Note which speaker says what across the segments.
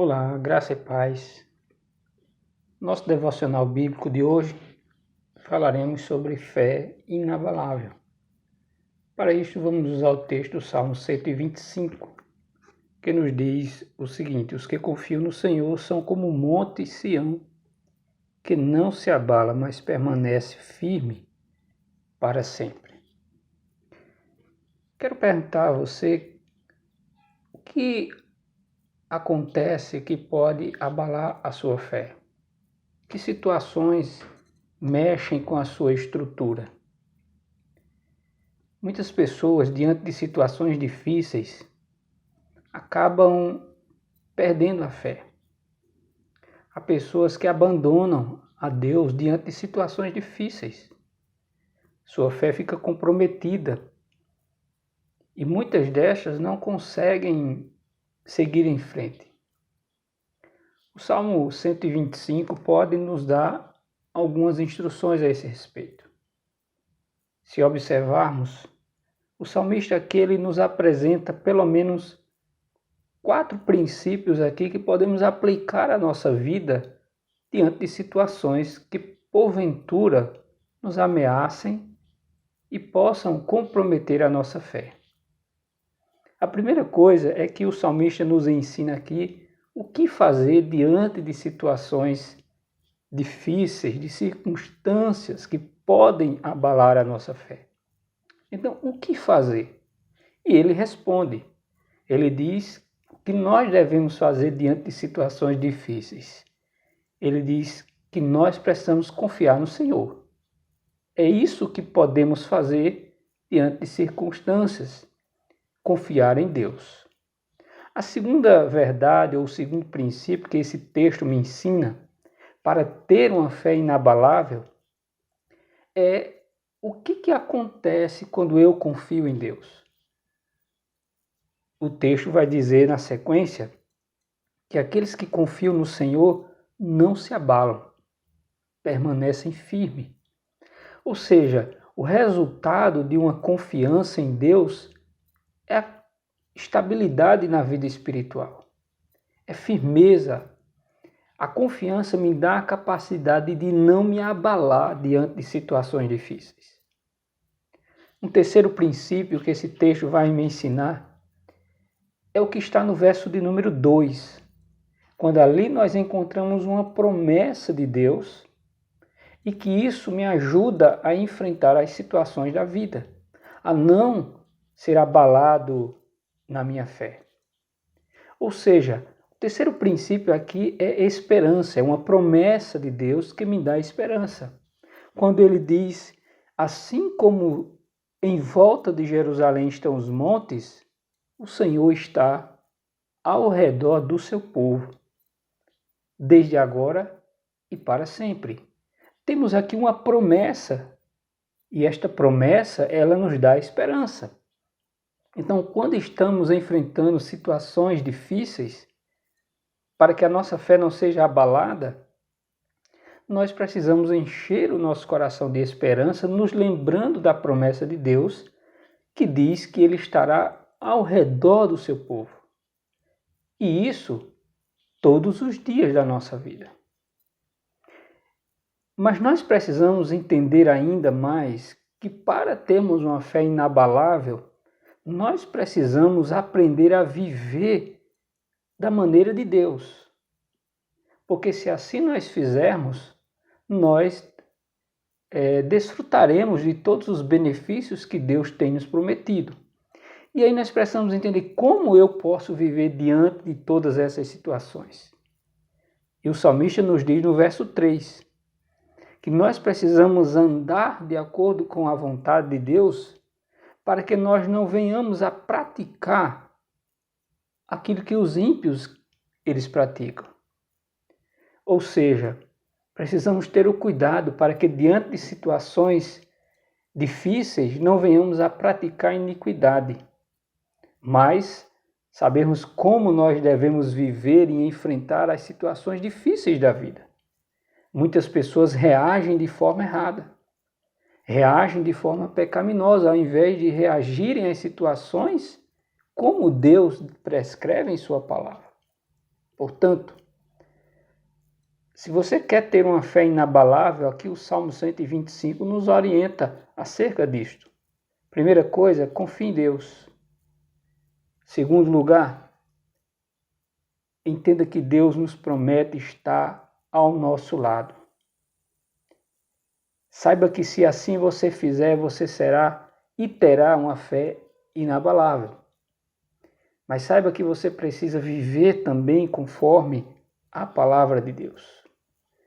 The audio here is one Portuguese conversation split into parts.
Speaker 1: Olá, graça e paz. Nosso devocional bíblico de hoje falaremos sobre fé inabalável. Para isso, vamos usar o texto do Salmo 125, que nos diz o seguinte: os que confiam no Senhor são como o monte Sião, que não se abala, mas permanece firme para sempre. Quero perguntar a você o que acontece que pode abalar a sua fé. Que situações mexem com a sua estrutura? Muitas pessoas, diante de situações difíceis, acabam perdendo a fé. Há pessoas que abandonam a Deus diante de situações difíceis. Sua fé fica comprometida e muitas destas não conseguem seguir em frente. O Salmo 125 pode nos dar algumas instruções a esse respeito. Se observarmos, o salmista aqui ele nos apresenta pelo menos 4 princípios aqui que podemos aplicar à nossa vida diante de situações que porventura nos ameacem e possam comprometer a nossa fé. A primeira coisa é que o salmista nos ensina aqui o que fazer diante de situações difíceis, de circunstâncias que podem abalar a nossa fé. Então, o que fazer? E ele responde. Ele diz que nós devemos fazer diante de situações difíceis. Ele diz que nós precisamos confiar no Senhor. É isso que podemos fazer diante de circunstâncias, confiar em Deus. A segunda verdade, ou o segundo princípio que esse texto me ensina para ter uma fé inabalável é o que acontece quando eu confio em Deus. O texto vai dizer na sequência que aqueles que confiam no Senhor não se abalam, permanecem firmes. Ou seja, o resultado de uma confiança em Deus é a estabilidade na vida espiritual, é firmeza. A confiança me dá a capacidade de não me abalar diante de situações difíceis. Um terceiro princípio que esse texto vai me ensinar é o que está no verso de número 2, quando ali nós encontramos uma promessa de Deus e que isso me ajuda a enfrentar as situações da vida, a não ser abalado na minha fé. Ou seja, o terceiro princípio aqui é esperança, é uma promessa de Deus que me dá esperança. Quando ele diz, assim como em volta de Jerusalém estão os montes, o Senhor está ao redor do seu povo, desde agora e para sempre. Temos aqui uma promessa, e esta promessa, ela nos dá esperança. Então, quando estamos enfrentando situações difíceis, para que a nossa fé não seja abalada, nós precisamos encher o nosso coração de esperança, nos lembrando da promessa de Deus, que diz que Ele estará ao redor do seu povo. E isso todos os dias da nossa vida. Mas nós precisamos entender ainda mais que para termos uma fé inabalável, nós precisamos aprender a viver da maneira de Deus. Porque se assim nós fizermos, nós desfrutaremos de todos os benefícios que Deus tem nos prometido. E aí nós precisamos entender como eu posso viver diante de todas essas situações. E o salmista nos diz no verso 3, que nós precisamos andar de acordo com a vontade de Deus para que nós não venhamos a praticar aquilo que os ímpios eles praticam. Ou seja, precisamos ter o cuidado para que diante de situações difíceis não venhamos a praticar iniquidade, mas sabermos como nós devemos viver e enfrentar as situações difíceis da vida. Muitas pessoas reagem de forma errada, reagem de forma pecaminosa, ao invés de reagirem às situações como Deus prescreve em sua palavra. Portanto, se você quer ter uma fé inabalável, aqui o Salmo 125 nos orienta acerca disto. Primeira coisa, confie em Deus. Segundo lugar, entenda que Deus nos promete estar ao nosso lado. Saiba que se assim você fizer, você será e terá uma fé inabalável. Mas saiba que você precisa viver também conforme a palavra de Deus.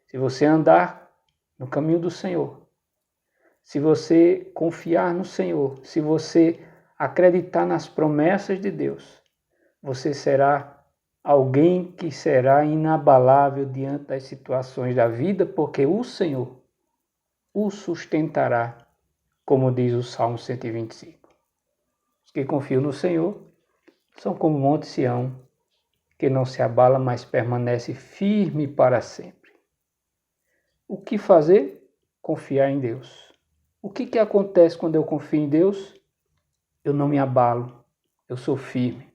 Speaker 1: Se você andar no caminho do Senhor, se você confiar no Senhor, se você acreditar nas promessas de Deus, você será alguém que será inabalável diante das situações da vida, porque o Senhor o sustentará, como diz o Salmo 125. Os que confiam no Senhor são como o Monte Sião, que não se abala, mas permanece firme para sempre. O que fazer? Confiar em Deus. O que acontece quando eu confio em Deus? Eu não me abalo, eu sou firme.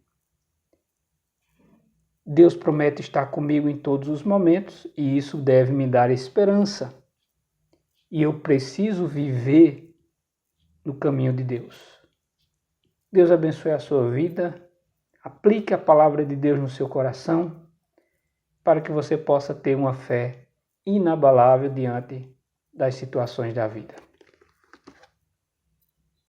Speaker 1: Deus promete estar comigo em todos os momentos e isso deve me dar esperança. E eu preciso viver no caminho de Deus. Deus abençoe a sua vida. Aplique a palavra de Deus no seu coração para que você possa ter uma fé inabalável diante das situações da vida.